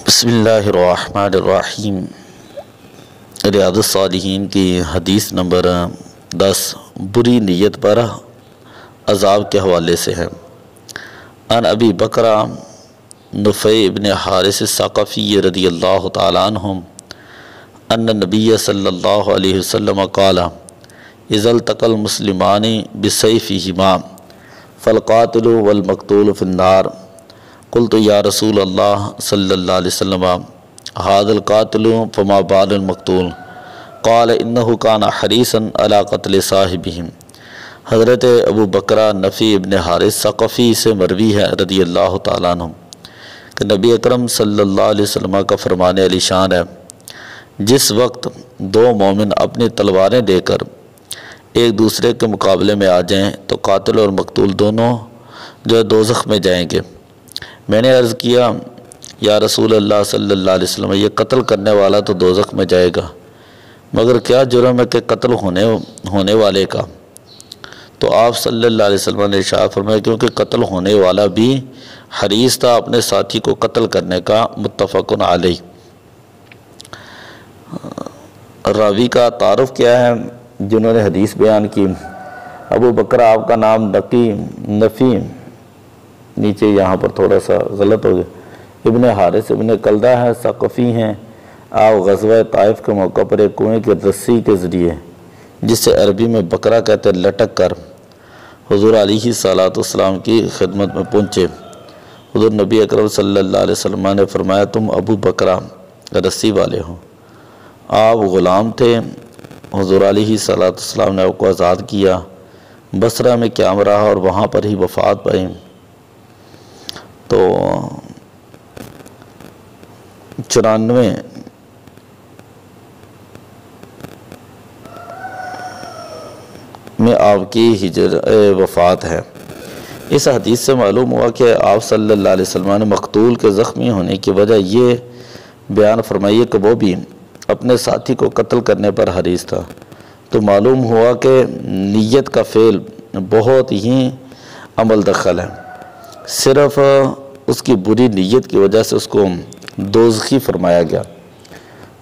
بسم اللہ الرحمن الرحیم۔ ریاض الصالحین کی حدیث نمبر 10 بری نیت پر عذاب کے حوالے سے ہے۔ عن ابی بکر نفیع ابن حارث الثقفی رضی اللہ تعالی عنہ ان النبی صلی اللہ علیہ وسلم قال اذا التقى المسلمان بسیفہما فالقاتل والمقتول فی النار قلت یا رسول اللہ صلی اللہ علیہ وسلم هذا القاتل فما بال المقتول قال انه كان حریصا على قتل صاحبهم۔ حضرت ابو بکر نفیع ابن حارث ثقفی سے مروی ہے رضی اللہ تعالیٰ عنہ کہ نبی اکرم صلی اللہ علیہ وسلم کا فرمان علی شان ہے، جس وقت دو مومن اپنی تلواریں دے کر ایک دوسرے کے مقابلے میں آ جائیں تو قاتل اور مقتول دونوں جو دوزخ میں جائیں گے۔ میں نے عرض کیا یا رسول اللہ صلی اللہ علیہ وسلم، یہ قتل کرنے والا تو دوزخ میں جائے گا، مگر کیا جرم ہے کہ قتل ہونے والے کا؟ تو آپ صلی اللہ علیہ وسلم نے ارشاد فرمایا کیونکہ قتل ہونے والا بھی حریص تھا اپنے ساتھی کو قتل کرنے کا، متفق علیہ۔ راوی کا تعارف کیا ہے جنہوں نے حدیث بیان کی؟ ابو بکر، آپ کا نام نفیع، نیچے یہاں پر تھوڑا سا غلط ہو گیا، ابن حارث ابن کلدہ ہے، ثقفی ہیں۔ آپ غزوہ طائف کے موقع پر ایک کنویں کی رسی کے ذریعے، جس سے عربی میں بکرا کہتے ہیں، لٹک کر حضور علیہ صلوٰۃ والسلام کی خدمت میں پہنچے۔ حضور نبی اکرم صلی اللہ علیہ وسلم نے فرمایا تم ابو بکرا رسی والے ہو۔ آپ غلام تھے، حضور علیہ صلوٰۃ والسلام نے آپ کو آزاد کیا، بصرہ میں قیام رہا اور وہاں پر ہی وفات پائی۔ تو 94 میں آپ کی وفات ہے۔ اس حدیث سے معلوم ہوا کہ آپ صلی اللہ علیہ وسلم نے مقتول کے زخمی ہونے کی وجہ یہ بیان فرمائی کہ وہ بھی اپنے ساتھی کو قتل کرنے پر حریص تھا۔ تو معلوم ہوا کہ نیت کا فعل بہت ہی عمل دخل ہے، صرف اس کی بری نیت کی وجہ سے اس کو دوزخی فرمایا گیا۔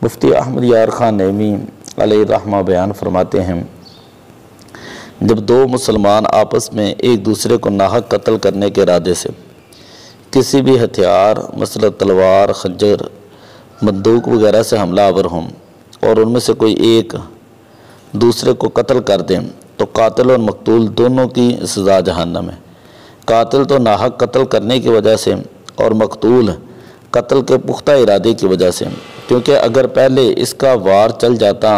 مفتی احمد یار خان نعیمی علیہ الرحمہ بیان فرماتے ہیں، جب دو مسلمان آپس میں ایک دوسرے کو ناحق قتل کرنے کے ارادے سے کسی بھی ہتھیار مثلا تلوار، خنجر، بندوق وغیرہ سے حملہ آور ہوں اور ان میں سے کوئی ایک دوسرے کو قتل کر دیں تو قاتل اور مقتول دونوں کی سزا جہنم ہے۔ قاتل تو ناحق قتل کرنے کی وجہ سے اور مقتول قتل کے پختہ ارادے کی وجہ سے، کیونکہ اگر پہلے اس کا وار چل جاتا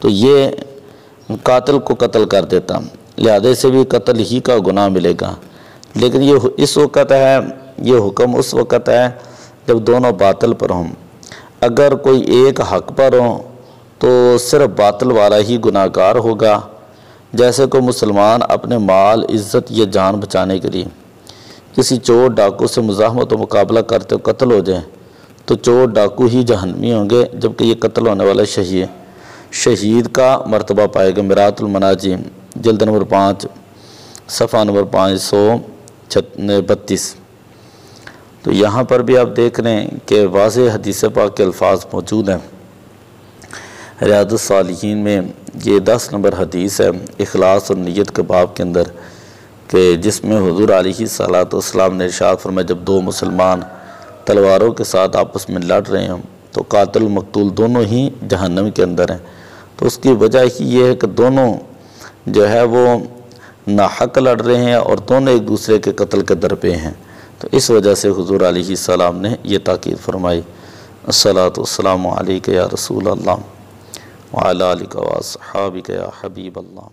تو یہ قاتل کو قتل کر دیتا، لہذا سے بھی قتل ہی کا گناہ ملے گا۔ لیکن یہ اس وقت ہے، یہ حکم اس وقت ہے جب دونوں باطل پر ہوں۔ اگر کوئی ایک حق پر ہو تو صرف باطل والا ہی گناہ گار ہوگا۔ جیسے کوئی مسلمان اپنے مال، عزت یا جان بچانے کے لیے کسی چور ڈاکو سے مزاحمت و مقابلہ کرتے قتل ہو جائے تو چور ڈاکو ہی جہنمی ہوں گے، جبکہ یہ قتل ہونے والا شہید کا مرتبہ پائے گا۔ مرات المناجی جلد نمبر 5 صفحہ نمبر 532۔ تو یہاں پر بھی آپ دیکھ رہے ہیں کہ واضح حدیث پاک کے الفاظ موجود ہیں۔ ریاض الصالحین میں یہ 10 نمبر حدیث ہے اخلاص اور نیت کے باب کے اندر، کہ جس میں حضور علیہ صلوٰۃ والسلام نے ارشاد فرمایا جب دو مسلمان تلواروں کے ساتھ آپس میں لڑ رہے ہوں تو قاتل مقتول دونوں ہی جہنم کے اندر ہیں۔ تو اس کی وجہ ہی یہ ہے کہ دونوں جو ہے وہ ناحق لڑ رہے ہیں اور دونوں ایک دوسرے کے قتل کے درپے ہیں۔ تو اس وجہ سے حضور علیہ السلام نے یہ تاکید فرمائی، الصلاۃ والسلام علیک یا رسول اللہ وعلی آلک واصحابک یا حبیب اللہ۔